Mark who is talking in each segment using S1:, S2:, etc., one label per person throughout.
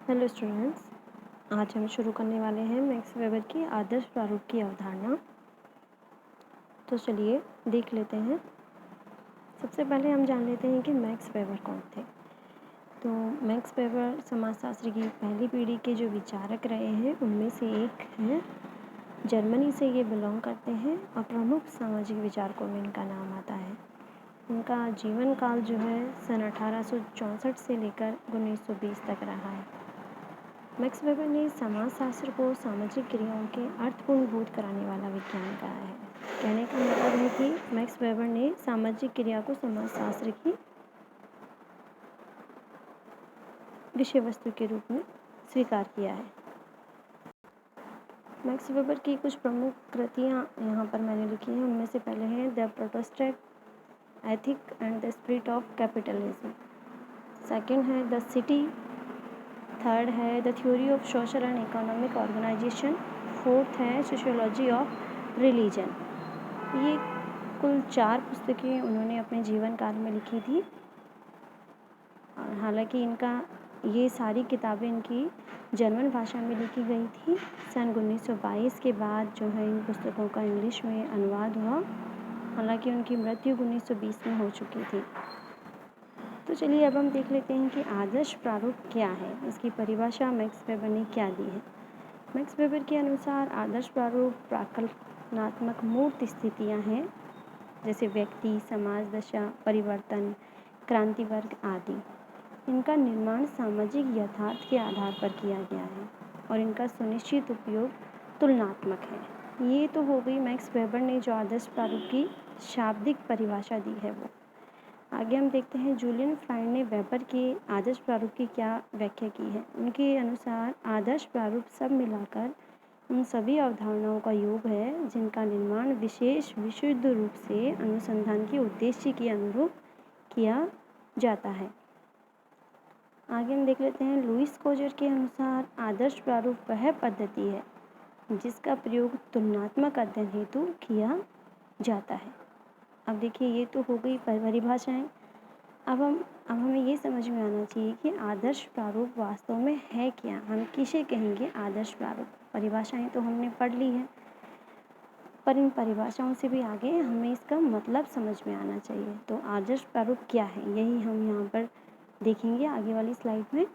S1: Hello students, आज हम शुरू करने वाले हैं मैक्स वेबर की आदर्श प्रारूप की अवधारणा। तो चलिए देख लेते हैं। सबसे पहले हम जान लेते हैं कि मैक्स वेबर कौन थे। तो मैक्स वेबर समाजशास्त्र की पहली पीढ़ी के जो विचारक रहे हैं उनमें से एक हैं। जर्मनी से ये बिलोंग करते हैं और प्रमुख सामाजिक विचारकों में इनका नाम आता है। इनका जीवन काल जो है सन 1864 से लेकर 1920 तक रहा है। मैक्स वेबर ने समाजशास्त्र को सामाजिक क्रियाओं के अर्थपूर्णभूत कराने वाला विज्ञान कहा है। कहने का मतलब है कि मैक्स वेबर ने सामाजिक क्रिया को समाजशास्त्र की विषय वस्तु के रूप में स्वीकार किया है। मैक्स वेबर की कुछ प्रमुख कृतियाँ यहाँ पर मैंने लिखी हैं। उनमें से पहले है the Protestant ethic and the spirit of capitalism. Second है द सिटी। थर्ड है the theory of social and economic organization. Fourth है सोशियोलॉजी ऑफ रिलीजन। ये कुल 4 पुस्तकें उन्होंने अपने जीवन काल में लिखी थी। हालांकि इनका ये सारी किताबें इनकी जर्मन भाषा में लिखी गई थी। सन 1922 के बाद जो है इन पुस्तकों का इंग्लिश में अनुवाद हुआ। हालांकि उनकी मृत्यु 1920 में हो चुकी थी। तो चलिए अब हम देख लेते हैं कि आदर्श प्रारूप क्या है। इसकी परिभाषा मैक्स वेबर ने क्या दी है। मैक्स वेबर के अनुसार आदर्श प्रारूप प्राकल्पनात्मक मूर्त स्थितियाँ हैं, जैसे व्यक्ति, समाज दशा, परिवर्तन, क्रांति वर्ग आदि। इनका निर्माण सामाजिक यथार्थ के आधार पर किया गया है और इनका सुनिश्चित उपयोग तुलनात्मक है। ये तो हो गई मैक्स वेबर ने जो आदर्श प्रारूप की शाब्दिक परिभाषा दी है वो। आगे हम देखते हैं जूलियन फ्राइड ने वेबर के आदर्श प्रारूप की क्या व्याख्या की है। उनके अनुसार आदर्श प्रारूप सब मिलाकर उन सभी अवधारणाओं का योग है जिनका निर्माण विशेष विशुद्ध रूप से अनुसंधान के उद्देश्य के अनुरूप किया जाता है। आगे हम देख लेते हैं लुईस कोजर के अनुसार आदर्श प्रारूप वह पद्धति है जिसका प्रयोग तुलनात्मक अध्ययन हेतु किया जाता है। अब देखिए ये तो हो गई परिभाषाएं। अब हमें ये समझ में आना चाहिए कि आदर्श प्रारूप वास्तव में है क्या। हम किसे कहेंगे आदर्श प्रारूप। परिभाषाएं तो हमने पढ़ ली है, पर इन परिभाषाओं से भी आगे हमें इसका मतलब समझ में आना चाहिए। तो आदर्श प्रारूप क्या है यही हम यहाँ पर देखेंगे आगे वाली स्लाइड में।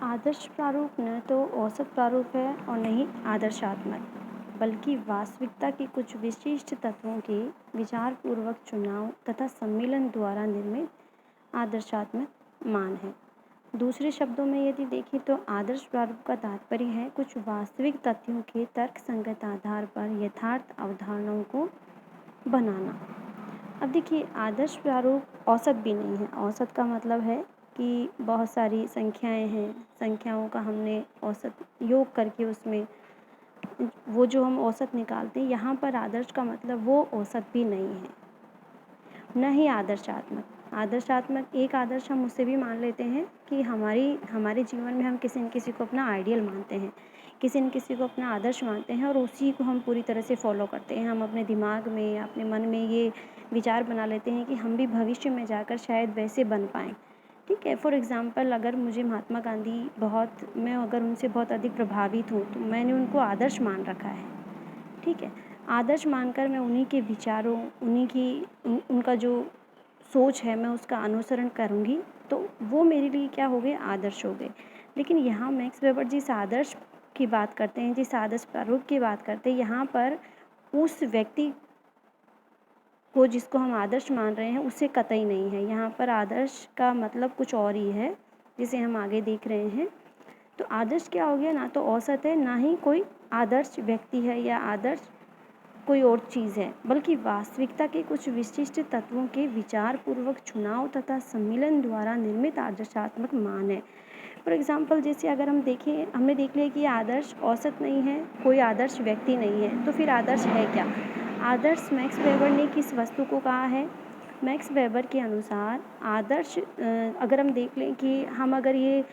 S1: आदर्श प्रारूप न तो औसत प्रारूप है और न ही आदर्शात्मक, बल्कि वास्तविकता के कुछ विशिष्ट तत्वों के विचारपूर्वक चुनाव तथा सम्मेलन द्वारा निर्मित आदर्शात्मक मान है। दूसरे शब्दों में यदि देखें तो आदर्श प्रारूप का तात्पर्य है कुछ वास्तविक तथ्यों के तर्कसंगत आधार पर यथार्थ अवधारणाओं को बनाना। अब देखिए आदर्श प्रारूप औसत भी नहीं है। औसत का मतलब है कि बहुत सारी संख्याएं हैं, संख्याओं का हमने औसत योग करके उसमें वो जो हम औसत निकालते हैं, यहाँ पर आदर्श का मतलब वो औसत भी नहीं है, न ही आदर्शात्मक। आदर्शात्मक एक आदर्श हम उससे भी मान लेते हैं कि हमारे जीवन में हम किसी न किसी को अपना आइडियल मानते हैं, किसी न किसी को अपना आदर्श मानते हैं और उसी को हम पूरी तरह से फॉलो करते हैं। हम अपने दिमाग में या अपने मन में ये विचार बना लेते हैं कि हम भी भविष्य में जाकर शायद वैसे बन पाएँ। ठीक है, फॉर एग्ज़ाम्पल अगर मुझे महात्मा गांधी मैं अगर उनसे बहुत अधिक प्रभावित हूँ तो मैंने उनको आदर्श मान रखा है। ठीक है, आदर्श मानकर मैं उन्हीं के विचारों, उनका जो सोच है मैं उसका अनुसरण करूँगी, तो वो मेरे लिए क्या हो गए, आदर्श हो गए। लेकिन यहाँ मैक्स वेबर जिस आदर्श की बात करते हैं, जिस आदर्श प्रारूप की बात करते हैं, यहाँ पर उस व्यक्ति को जिसको हम आदर्श मान रहे हैं उससे कतई नहीं है। यहाँ पर आदर्श का मतलब कुछ और ही है, जिसे हम आगे देख रहे हैं। तो आदर्श क्या हो गया, ना तो औसत है ना ही कोई आदर्श व्यक्ति है या आदर्श कोई और चीज़ है, बल्कि वास्तविकता के कुछ विशिष्ट तत्वों के विचारपूर्वक चुनाव तथा सम्मिलन द्वारा निर्मित आदर्शात्मक मान है। फॉर एग्ज़ाम्पल जैसे अगर हम देखें, हमने देख लिया कि आदर्श औसत नहीं है, कोई आदर्श व्यक्ति नहीं है, तो फिर आदर्श है क्या। आदर्श मैक्स वेबर ने किस वस्तु को कहा है। मैक्स वेबर के अनुसार आदर्श अगर हम देख लें कि हम अगर ये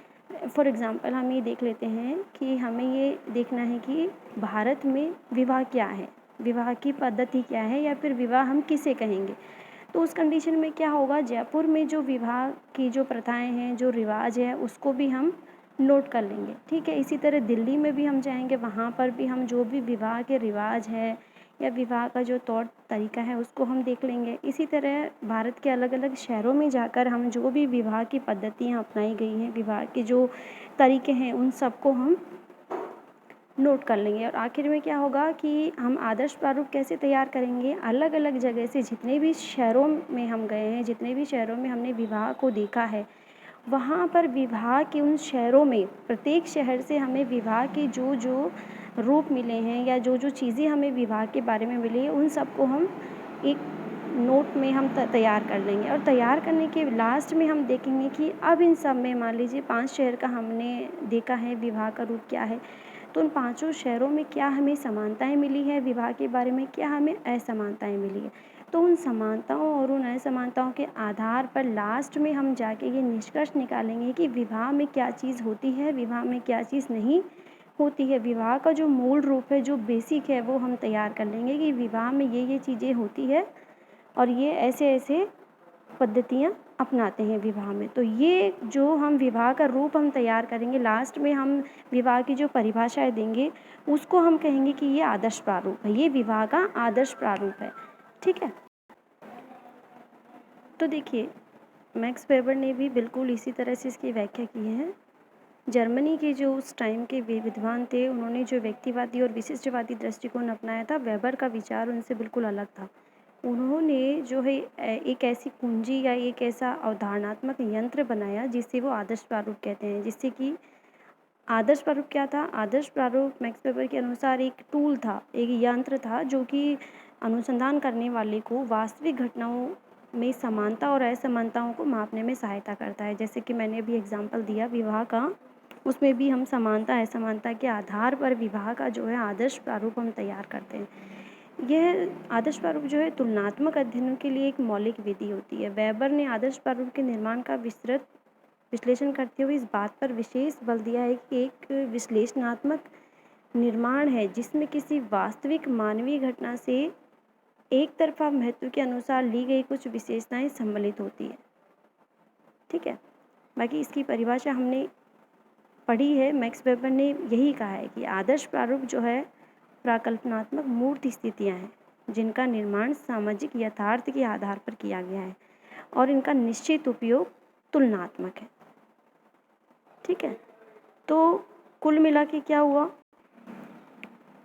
S1: फॉर एग्ज़ाम्पल हम ये देख लेते हैं कि हमें ये देखना है कि भारत में विवाह क्या है, विवाह की पद्धति क्या है, या फिर विवाह हम किसे कहेंगे। तो उस कंडीशन में क्या होगा, जयपुर में जो विवाह की जो प्रथाएं हैं, जो रिवाज है, उसको भी हम नोट कर लेंगे। ठीक है, इसी तरह दिल्ली में भी हम जाएंगे, वहाँ पर भी हम जो भी विवाह के रिवाज है या विवाह का जो तौर तरीका है उसको हम देख लेंगे। इसी तरह भारत के अलग अलग शहरों में जाकर हम जो भी विवाह की पद्धतियाँ अपनाई गई हैं, विवाह के जो तरीके हैं, उन सबको हम नोट कर लेंगे। और आखिर में क्या होगा कि हम आदर्श प्रारूप कैसे तैयार करेंगे, अलग अलग जगह से जितने भी शहरों में हम गए हैं, जितने भी शहरों में हमने विवाह को देखा है, वहाँ पर विवाह के उन शहरों में प्रत्येक शहर से हमें विवाह के जो जो रूप मिले हैं या जो जो चीज़ें हमें विवाह के बारे में मिली है, उन सबको हम एक नोट में हम तैयार कर लेंगे। और तैयार करने के लास्ट में हम देखेंगे कि अब इन सब में मान लीजिए 5 शहर का हमने देखा है विवाह का रूप क्या है, तो उन पाँचों शहरों में क्या हमें समानताएं मिली है विवाह के बारे में, क्या हमें असमानताएं मिली है। तो उन समानताओं और उन असमानताओं के आधार पर लास्ट में हम जाके ये निष्कर्ष निकालेंगे कि विवाह में क्या चीज़ होती है, विवाह में क्या चीज़ नहीं होती है। विवाह का जो मूल रूप है, जो बेसिक है, वो हम तैयार कर लेंगे कि विवाह में ये चीज़ें होती है और ये ऐसे ऐसे पद्धतियाँ अपनाते हैं विवाह में। तो ये जो हम विवाह का रूप हम तैयार करेंगे, लास्ट में हम विवाह की जो परिभाषाएं देंगे उसको हम कहेंगे कि ये आदर्श प्रारूप है, ये विवाह का आदर्श प्रारूप है। ठीक है, तो देखिए मैक्स वेबर ने भी बिल्कुल इसी तरह से इसकी व्याख्या की है। जर्मनी के जो उस टाइम के विद्वान थे, उन्होंने जो व्यक्तिवादी और विशिष्टवादी दृष्टिकोण अपनाया था, वेबर का विचार उनसे बिल्कुल अलग था। उन्होंने जो है एक ऐसी कुंजी या एक ऐसा अवधारणात्मक यंत्र बनाया जिससे वो आदर्श प्रारूप कहते हैं। जिससे कि आदर्श प्रारूप क्या था? आदर्श प्रारूप मैक्स वेबर के अनुसार एक टूल था, एक यंत्र था जो कि अनुसंधान करने वाले को वास्तविक घटनाओं में समानता और असमानताओं को मापने में सहायता करता है। जैसे कि मैंने अभी एग्जाम्पल दिया विवाह का, उसमें भी हम समानता असमानता के आधार पर विवाह का जो है आदर्श प्रारूप हम तैयार करते हैं। यह आदर्श प्रारूप जो है तुलनात्मक अध्ययनों के लिए एक मौलिक विधि होती है। वेबर ने आदर्श प्रारूप के निर्माण का विस्तृत विश्लेषण करते हुए इस बात पर विशेष बल दिया है कि एक विश्लेषणात्मक निर्माण है जिसमें किसी वास्तविक मानवीय घटना से एक तरफा महत्व के अनुसार ली गई कुछ विशेषताएं सम्मिलित होती है। ठीक है, बाकी इसकी परिभाषा हमने पढ़ी है। मैक्स वेबर ने यही कहा है कि आदर्श प्रारूप जो है प्राकल्पनात्मक मूर्त स्थितियाँ हैं जिनका निर्माण सामाजिक यथार्थ के आधार पर किया गया है और इनका निश्चित उपयोग तुलनात्मक है। ठीक है, तो कुल मिला के क्या हुआ,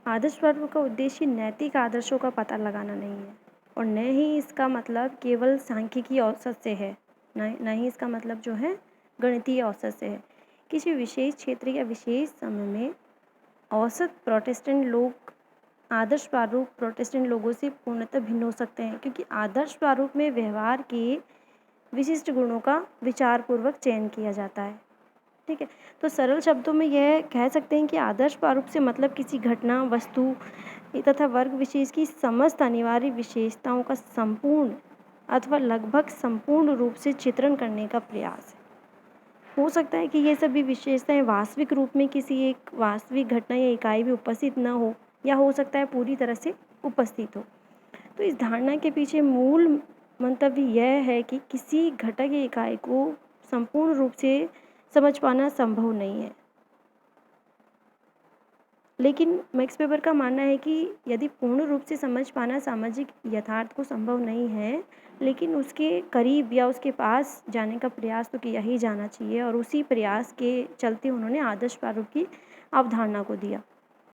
S1: आदर्श प्रारूप का उद्देश्य नैतिक आदर्शों का पता लगाना नहीं है और न ही इसका मतलब केवल सांख्यिकी औसत से है, न ही इसका मतलब जो है गणितीय औसत से है। किसी विशेष क्षेत्र या विशेष समय में औसत प्रोटेस्टेंट लोग आदर्श प्रारूप प्रोटेस्टेंट लोगों से पूर्णतः भिन्न हो सकते हैं, क्योंकि आदर्श प्रारूप में व्यवहार के विशिष्ट गुणों का विचारपूर्वक चयन किया जाता है। ठीक है, तो सरल शब्दों में यह कह सकते हैं कि आदर्श प्रारूप से मतलब किसी घटना, वस्तु तथा वर्ग विशेष की समस्त अनिवार्य विशेषताओं का संपूर्ण अथवा लगभग संपूर्ण रूप से चित्रण करने का प्रयास है। हो सकता है कि ये सभी विशेषताएं वास्तविक रूप में किसी एक वास्तविक घटना या इकाई में उपस्थित न हो, या हो सकता है पूरी तरह से उपस्थित हो। तो इस धारणा के पीछे मूल मंतव्य यह है कि किसी घटक या इकाई को संपूर्ण रूप से समझ पाना संभव नहीं है। लेकिन मैक्स वेबर का मानना है कि यदि पूर्ण रूप से समझ पाना सामाजिक यथार्थ को संभव नहीं है, लेकिन उसके करीब या उसके पास जाने का प्रयास तो किया ही जाना चाहिए, और उसी प्रयास के चलते उन्होंने आदर्श प्रारूप की अवधारणा को दिया।